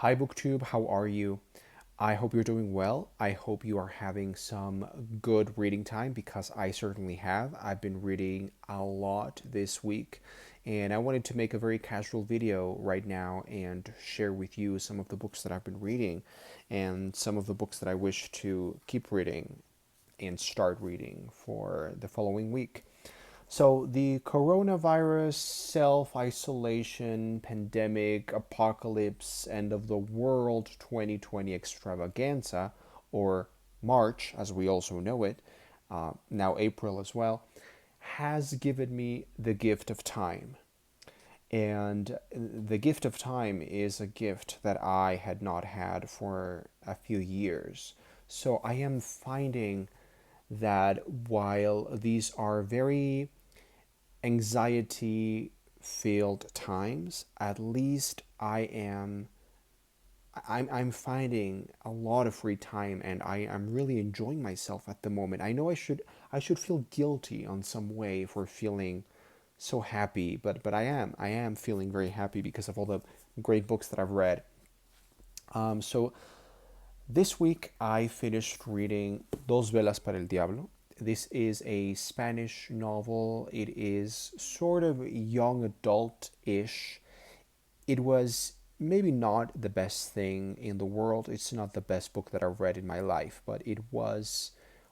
Hi, BookTube, how are you? I hope you're doing well. I hope you are having some good reading time because I certainly have. I've been reading a lot this week, and I wanted to make a very casual video right now and share with you some of the books that I've been reading and some of the books that I wish to keep reading and start reading for the following week. So, the coronavirus, self isolation, pandemic, apocalypse, end of the world 2020 extravaganza, or March as we also know it, now April as well, has given me the gift of time. And the gift of time is a gift that I had not had for a few years. So I am finding that while these are very anxiety filled times, at least I'm finding a lot of free time, and I'm really enjoying myself at the moment. I know I should feel guilty on some way for feeling so happy, but I am feeling very happy because of all the great books that I've read. So this week I finished reading Dos Velas para el Diablo. This is a Spanish novel. It is sort of young adult ish. It was maybe not the best thing in the world. It's not the best book that I've read in my life, but it was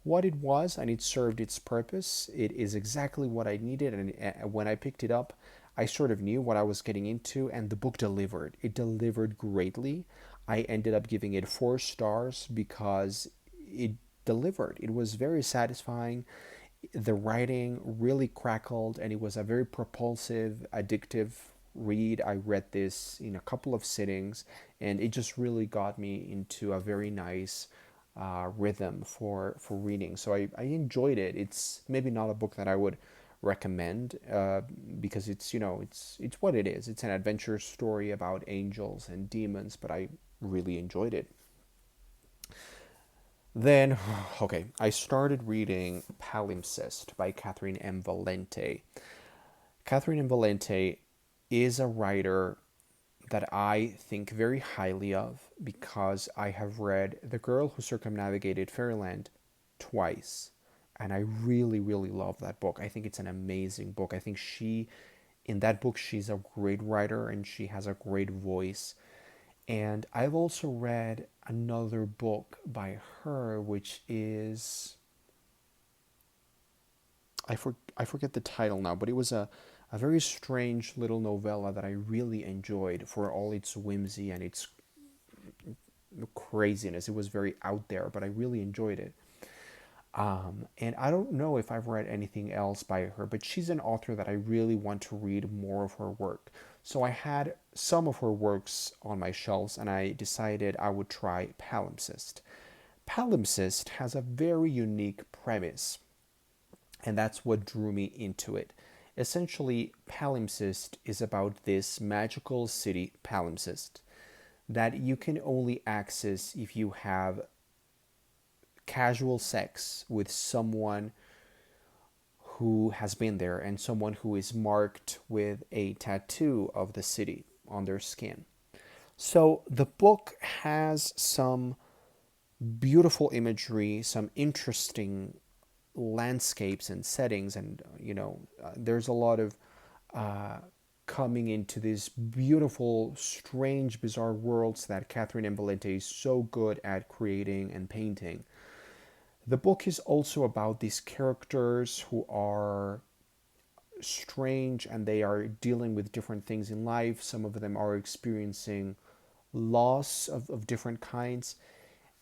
what it was, and it served its purpose. It is exactly what I needed, and when I picked it up, I sort of knew what I was getting into, and the book delivered. It delivered greatly. I ended up giving it 4 stars because it delivered. It was very satisfying. The writing really crackled, and it was a very propulsive, addictive read. I read this in a couple of sittings, and it just really got me into a very nice rhythm for reading. So I enjoyed it. It's maybe not a book that I would recommend because it's what it is. It's an adventure story about angels and demons, but I really enjoyed it. Then, okay, I started reading Palimpsest by Catherine M. Valente. Catherine M. Valente is a writer that I think very highly of because I have read The Girl Who Circumnavigated Fairyland twice. And I really, really love that book. I think it's an amazing book. I think in that book, she's a great writer and she has a great voice. And I've also read another book by her, which is I forget the title now, but it was a very strange little novella that I really enjoyed for all its whimsy and its craziness. It was very out there, but I really enjoyed it. And I don't know if I've read anything else by her, but she's an author that I really want to read more of her work. So I had some of her works on my shelves, and I decided I would try Palimpsest. Palimpsest has a very unique premise, and that's what drew me into it. Essentially, Palimpsest is about this magical city, Palimpsest, that you can only access if you have casual sex with someone who has been there and someone who is marked with a tattoo of the city on their skin. So the book has some beautiful imagery, some interesting landscapes and settings, and there's a lot of uh, coming into these beautiful, strange, bizarre worlds that Catherine M. Valente is so good at creating and painting. The book is also about these characters who are strange and they are dealing with different things in life. Some of them are experiencing loss of different kinds.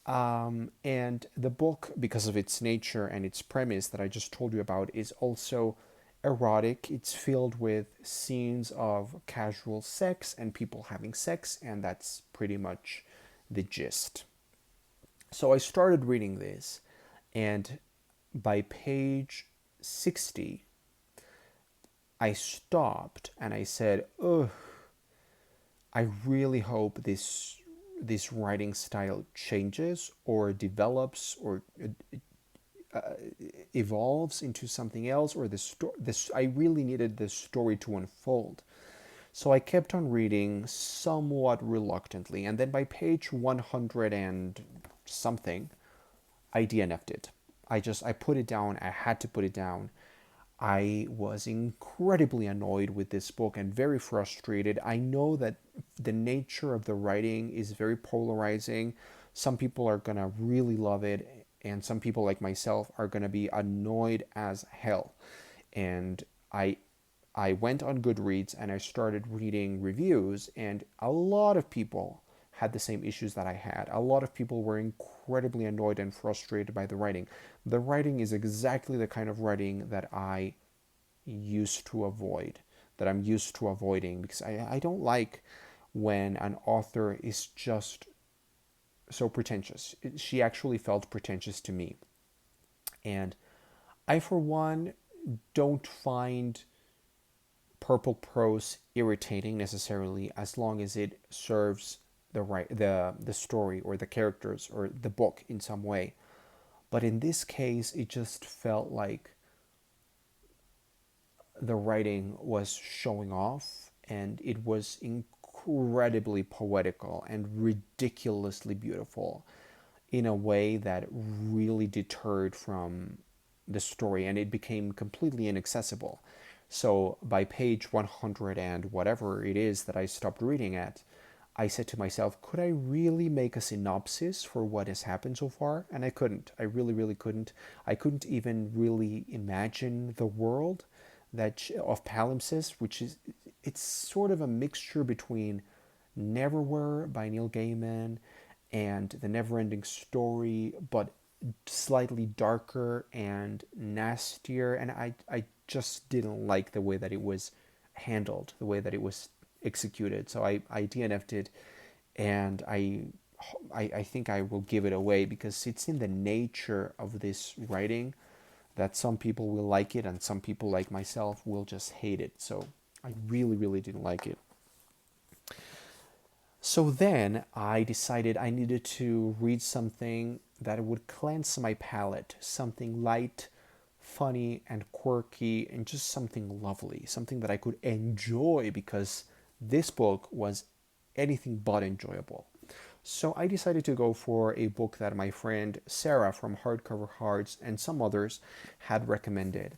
And the book, because of its nature and its premise that I just told you about, is also erotic. It's filled with scenes of casual sex and people having sex, and that's pretty much the gist. So I started reading this, and by page 60, I stopped and I said, ugh, I really hope this writing style changes or develops or evolves into something else, or this I really needed this story to unfold. So I kept on reading somewhat reluctantly, and then by page 100 and something, I DNF'd it. I put it down. I had to put it down. I was incredibly annoyed with this book and very frustrated. I know that the nature of the writing is very polarizing. Some people are going to really love it, and some people, like myself, are going to be annoyed as hell. And I I went on Goodreads and I started reading reviews, and a lot of people had the same issues that I had. A lot of people were incredibly annoyed and frustrated by the writing. The writing is exactly the kind of writing that I used to avoid, that I'm used to avoiding, because I don't like when an author is just so pretentious. She actually felt pretentious to me. And I, for one, don't find purple prose irritating necessarily, as long as it serves the story or the characters or the book in some way. But in this case, it just felt like the writing was showing off, and it was incredibly poetical and ridiculously beautiful in a way that really deterred from the story, and it became completely inaccessible. So by page 100 and whatever it is that I stopped reading at, I said to myself, could I really make a synopsis for what has happened so far? And I couldn't. I really, really couldn't. I couldn't even really imagine the world of Palimpsest, which is, it's sort of a mixture between Neverwhere by Neil Gaiman and The Neverending Story, but slightly darker and nastier. And I just didn't like the way that it was handled, the way that it was executed. So I DNF'd it, and I think I will give it away, because it's in the nature of this writing that some people will like it and some people, like myself, will just hate it. So I really, really didn't like it. So then I decided I needed to read something that would cleanse my palate, something light, funny, and quirky, and just something lovely, something that I could enjoy, because this book was anything but enjoyable. So I decided to go for a book that my friend Sarah from Hardcover Hearts and some others had recommended,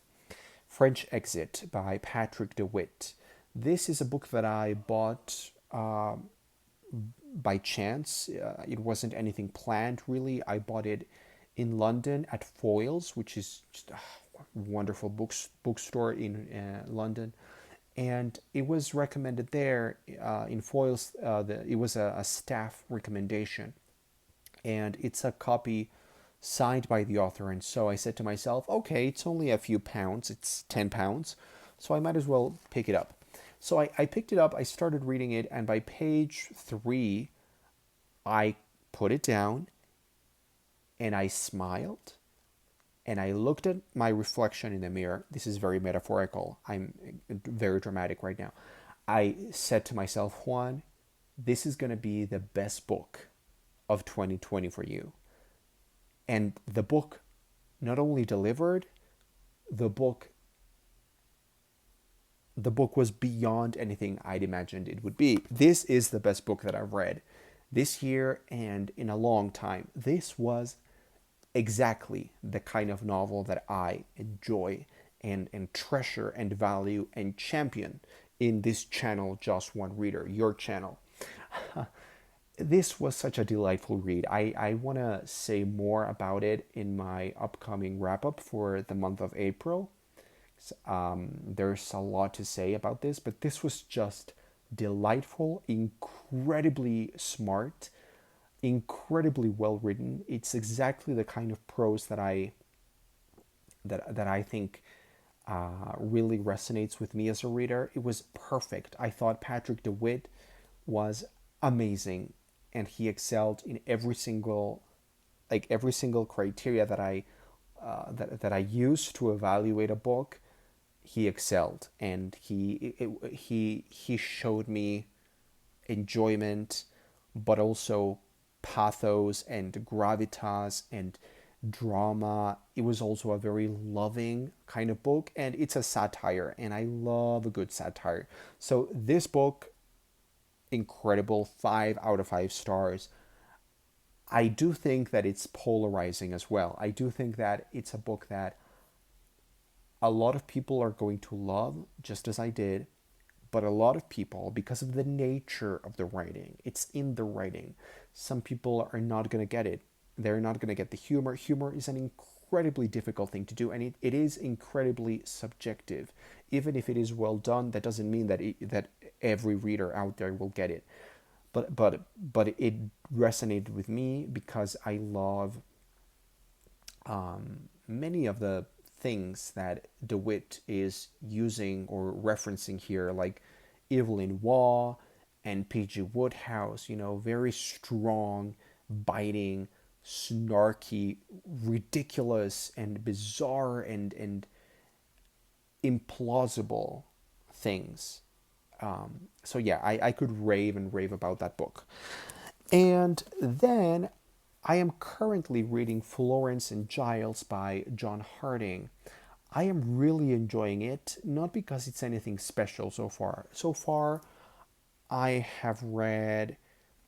French Exit by Patrick DeWitt. This is a book that I bought by chance. It wasn't anything planned, really. I bought it in London at Foyles, which is just a wonderful bookstore in London. And it was recommended there in Foyles. It was a staff recommendation, and it's a copy signed by the author. And so I said to myself, okay, it's only a few pounds, it's £10, so I might as well pick it up. So I picked it up, I started reading it, and by page 3, I put it down and I smiled and I looked at my reflection in the mirror. This is very metaphorical. I'm very dramatic right now. I said to myself, Juan, this is going to be the best book of 2020 for you. And the book not only delivered, the book the book was beyond anything I'd imagined it would be. This is the best book that I've read this year and in a long time. This was exactly the kind of novel that I enjoy and treasure and value and champion in this channel, Just One Reader, your channel. This was such a delightful read. I want to say more about it in my upcoming wrap up for the month of April. There's a lot to say about this, but this was just delightful, incredibly smart, incredibly well written. It's exactly the kind of prose that I think really resonates with me as a reader. It was perfect. I thought Patrick DeWitt was amazing, and he excelled in every single criteria that I use to evaluate a book. He excelled, and he showed me enjoyment, but also pathos and gravitas and drama. It was also a very loving kind of book, and it's a satire, and I love a good satire. So this book, incredible, 5 out of 5 stars. I do think that it's polarizing as well. I do think that it's a book that a lot of people are going to love, just as I did, but a lot of people, because of the nature of the writing, it's in the writing, some people are not going to get it. They're not going to get the humor. Humor is an incredibly difficult thing to do, and it is incredibly subjective. Even if it is well done, that doesn't mean that every reader out there will get it. But it resonated with me because I love many of the things that DeWitt is using or referencing here, like Evelyn Waugh and P.G. Woodhouse, very strong, biting, snarky, ridiculous, and bizarre and implausible things. So yeah, I could rave and rave about that book. And then I am currently reading Florence and Giles by John Harding. I am really enjoying it, not because it's anything special so far. So far, I have read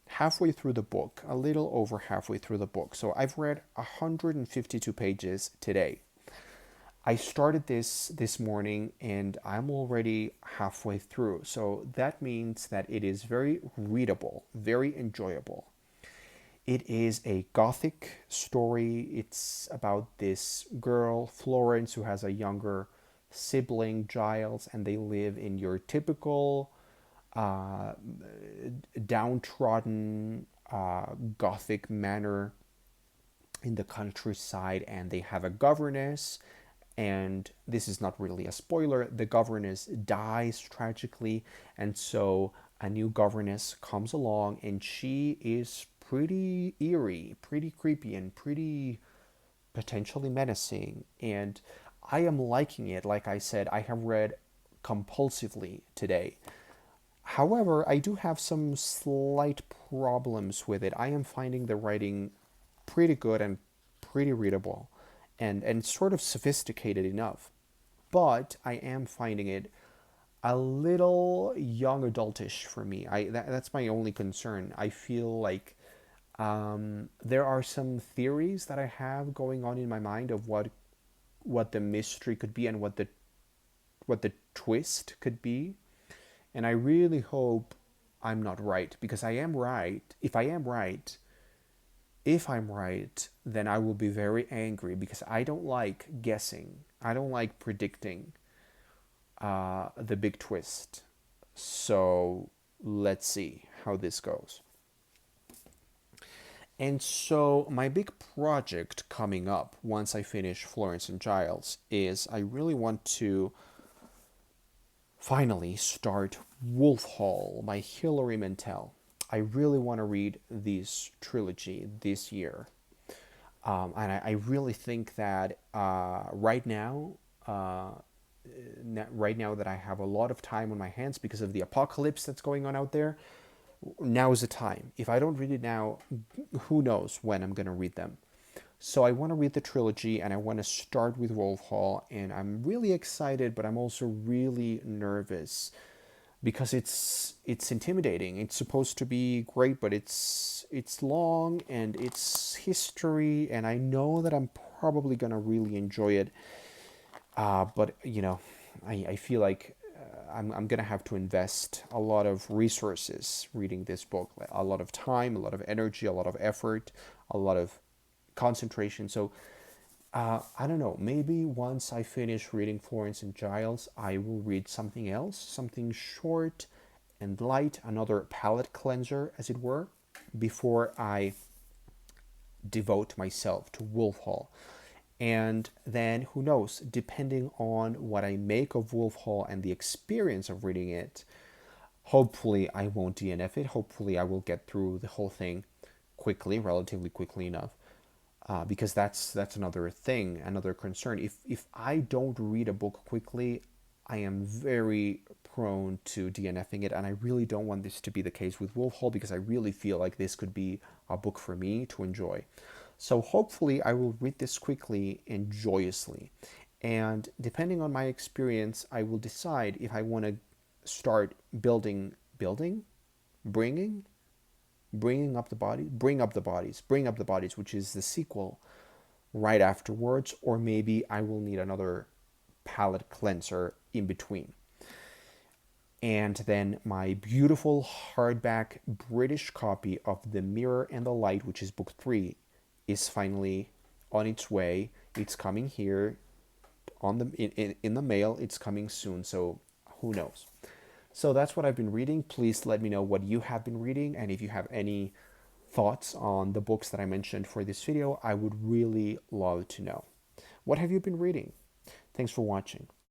halfway through the book, a little over halfway through the book. So I've read 152 pages today. I started this morning and I'm already halfway through. So that means that it is very readable, very enjoyable. It is a gothic story. It's about this girl, Florence, who has a younger sibling, Giles, and they live in your typical uh, downtrodden gothic manor in the countryside, and they have a governess. And this is not really a spoiler, the governess dies tragically, and so a new governess comes along, and she is pretty eerie, pretty creepy, and pretty potentially menacing. And I am liking it. Like I said, I have read compulsively today. However, I do have some slight problems with it. I am finding the writing pretty good and pretty readable and sort of sophisticated enough. But I am finding it a little young adultish for me. That's my only concern. I feel like there are some theories that I have going on in my mind of what the mystery could be and what the twist could be. And I really hope I'm not right, because I am right. If I'm right, then I will be very angry because I don't like guessing. I don't like predicting the big twist. So let's see how this goes. And so my big project coming up once I finish Florence and Giles is I really want to finally start Wolf Hall by Hilary Mantel. I really want to read this trilogy this year. And I really think that right now that I have a lot of time on my hands because of the apocalypse that's going on out there, now is the time. If I don't read it now, who knows when I'm going to read them. So I want to read the trilogy and I want to start with Wolf Hall, and I'm really excited, but I'm also really nervous because it's intimidating. It's supposed to be great, but it's long and it's history, and I know that I'm probably gonna really enjoy it. But I feel like I'm gonna have to invest a lot of resources reading this book, like a lot of time, a lot of energy, a lot of effort, a lot of concentration. So I don't know. Maybe once I finish reading Florence and Giles, I will read something else, something short and light, another palate cleanser, as it were, before I devote myself to Wolf Hall. And then, who knows, depending on what I make of Wolf Hall and the experience of reading it, hopefully I won't DNF it. Hopefully I will get through the whole thing quickly, relatively quickly enough. Because that's another thing, another concern. If I don't read a book quickly, I am very prone to DNFing it, and I really don't want this to be the case with Wolf Hall because I really feel like this could be a book for me to enjoy. So hopefully I will read this quickly and joyously. And depending on my experience, I will decide if I want to start building, bringing, bringing up the body, bring up the bodies, which is the sequel right afterwards, or maybe I will need another palette cleanser in between. And then my beautiful hardback British copy of The Mirror and the Light, which is book 3, is finally on its way. It's coming here on the in the mail. It's coming soon, so who knows. So that's what I've been reading. Please let me know what you have been reading, and if you have any thoughts on the books that I mentioned for this video, I would really love to know. What have you been reading? Thanks for watching.